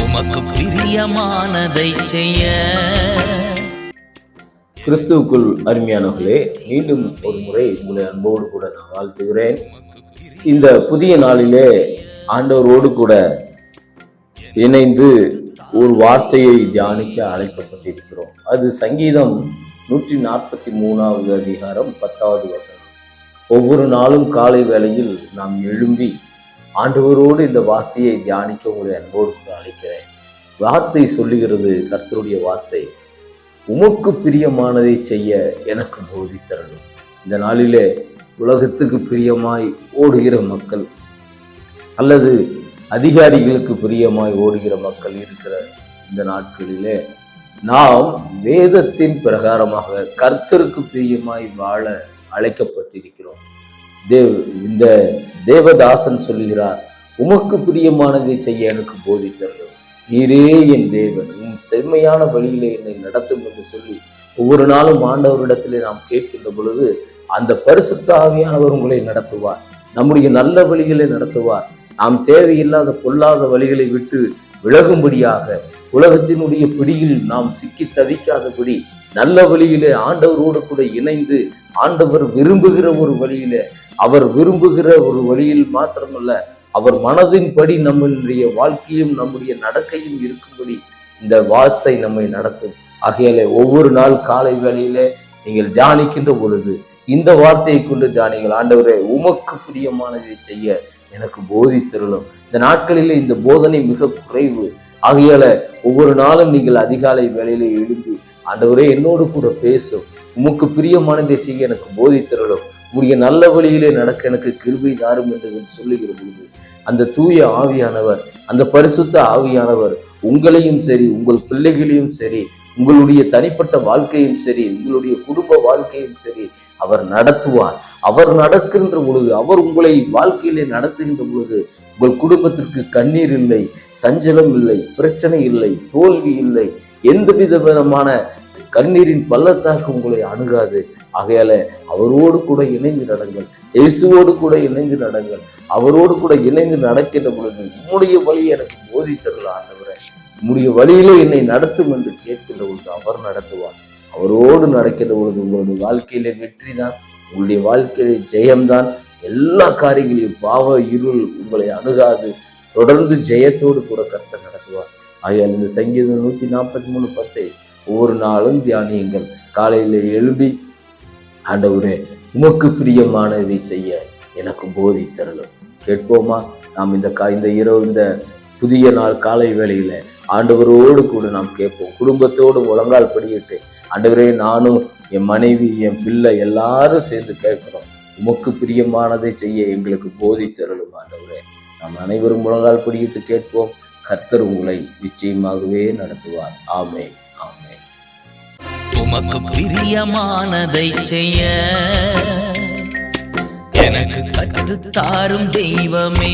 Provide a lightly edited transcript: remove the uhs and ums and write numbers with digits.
உமக்கு பிரியமானதை செய்ய. கிறிஸ்துவுக்குள் அருமையானவர்களே, மீண்டும் ஒரு முறை உங்களை அன்போடு கூட நான் வாழ்த்துகிறேன். இந்த புதிய நாளிலே ஆண்டவரோடு கூட இணைந்து ஒரு வார்த்தையை தியானிக்க அழைக்கப்பட்டிருக்கிறோம். அது சங்கீதம் 143வது அதிகாரம் 10வது வசனம். ஒவ்வொரு நாளும் காலை வேளையில் நாம் எழும்பி ஆண்டவரோடு இந்த வார்த்தையை தியானிக்க உங்களை அன்போடு கூட அழைக்கிறேன். வார்த்தை சொல்லுகிறது, கர்த்தருடைய வார்த்தை, உமக்கு பிரியமானதை செய்ய எனக்கு போதித்தரணும். இந்த நாளிலே உலகத்துக்கு பிரியமாய் ஓடுகிற மக்கள் அல்லது அதிகாரிகளுக்கு பிரியமாய் ஓடுகிற மக்கள் இருக்கிற இந்த நாட்களிலே நாம் வேதத்தின் பிரகாரமாக கர்த்தருக்கு பிரியமாய் வாழ அழைக்கப்பட்டிருக்கிறோம். இந்த தேவதாசன் சொல்லுகிறார், உமக்கு பிரியமானதை செய்ய எனக்கு போதித்தரணும். நீரே என் தேவன், உன் செம்மையான வழியிலே என்னை நடத்தும் என்று சொல்லி ஒவ்வொரு நாளும் ஆண்டவரிடத்திலே நாம் கேட்கின்ற பொழுது அந்த பரிசுத்த ஆவியானவர் உங்களை நடத்துவார். நம்முடைய நல்ல வழிகளை நடத்துவார். நாம் தேவையில்லாத பொல்லாத வழிகளை விட்டு விலகும்படியாக, உலகத்தினுடைய பிடியில் நாம் சிக்கி தவிக்காதபடி நல்ல வழியிலே ஆண்டவரோடு கூட இணைந்து ஆண்டவர் விரும்புகிற ஒரு வழியிலே, அவர் விரும்புகிற ஒரு வழியில் மாத்திரமல்ல, அவர் மனதின்படி நம்முடைய வாழ்க்கையும் நம்முடைய நடக்கையும் இருக்கும்படி இந்த வார்த்தை நம்மை நடத்தும். ஆகையாலே ஒவ்வொரு நாள் காலை வேளையிலே நீங்கள் தியானிக்கின்ற பொழுது இந்த வார்த்தையை கொண்டு தியானிகள். ஆண்டவரே, உமக்கு பிரியமானதை செய்ய எனக்கு போதித்தருளும். இந்த நாட்களிலே இந்த போதனை மிக குறைவு. ஆகையால ஒவ்வொரு நாளும் நீங்கள் அதிகாலை வேளையிலே எழும்பி, ஆண்டவரே என்னோடு கூட பேசும், உமக்கு பிரியமானதை செய்ய எனக்கு போதித்தருளும், உடைய நல்ல வழியிலே நடக்க எனக்கு கிருபை தாரும் என்று சொல்லுகிற பொழுது அந்த தூய ஆவியானவர், அந்த பரிசுத்த ஆவியானவர் உங்களையும் சரி, உங்கள் பிள்ளைகளையும் சரி, உங்களுடைய தனிப்பட்ட வாழ்க்கையும் சரி, உங்களுடைய குடும்ப வாழ்க்கையும் சரி அவர் நடத்துவார். அவர் நடக்கின்ற பொழுது, அவர் உங்களை வாழ்க்கையிலே நடத்துகின்ற பொழுது உங்கள் குடும்பத்திற்கு கண்ணீர் இல்லை, சஞ்சலம் இல்லை, பிரச்சனை இல்லை, தோல்வி இல்லை, எந்த விதமான கண்ணீரின் பள்ளத்தாக்கு உங்களை அணுகாது. ஆகையால அவரோடு கூட இணைந்து நடங்கள், இயேசுவோடு கூட இணைந்து நடங்கள். அவரோடு கூட இணைந்து நடக்கின்ற பொழுது உம்முடைய வழியை எனக்கு போதித்தருள் ஆண்டவரே, உம்முடைய வழியிலே என்னை நடத்தும் என்று கேட்கின்ற பொழுது அவர் நடத்துவார். அவரோடு நடக்கின்ற பொழுது உங்களுடைய வாழ்க்கையிலே வெற்றி தான், உங்களுடைய வாழ்க்கையிலே ஜெயம்தான். எல்லா காரியங்களையும் பாவ இருள் உங்களை அணுகாது. தொடர்ந்து ஜெயத்தோடு கூட கர்த்தர் நடத்துவார். ஆகையால் இந்த சங்கீதம் 143:10 ஒவ்வொரு நாளும் தியானியுங்கள். காலையிலே எழும்பி, ஆண்டவரே உமக்கு பிரியமானதை செய்ய எனக்கு போதித்தரலும். கேட்போமா? நாம் இந்த இரவு, இந்த புதிய நாள் காலை வேளையில ஆண்டவரோடு கூட நாம் கேட்போம். குடும்பத்தோடு முழங்கால் படியிட்டு, ஆண்டவரே நானும் என் மனைவி என் பிள்ளை எல்லாரும் சேர்ந்து கேட்கிறோம், உமக்கு பிரியமானதை செய்ய எங்களுக்கு போதித்தரலும் ஆண்டவரே. நாம் அனைவரும் முழங்கால் படியிட்டு கேட்போம். கர்த்தர் உங்களை நிச்சயமாகவே நடத்துவார். ஆமென், ஆமென். உமக்கு பிரியமானதை செய்ய எனக்கு கற்றுத்தாரும் தெய்வமே.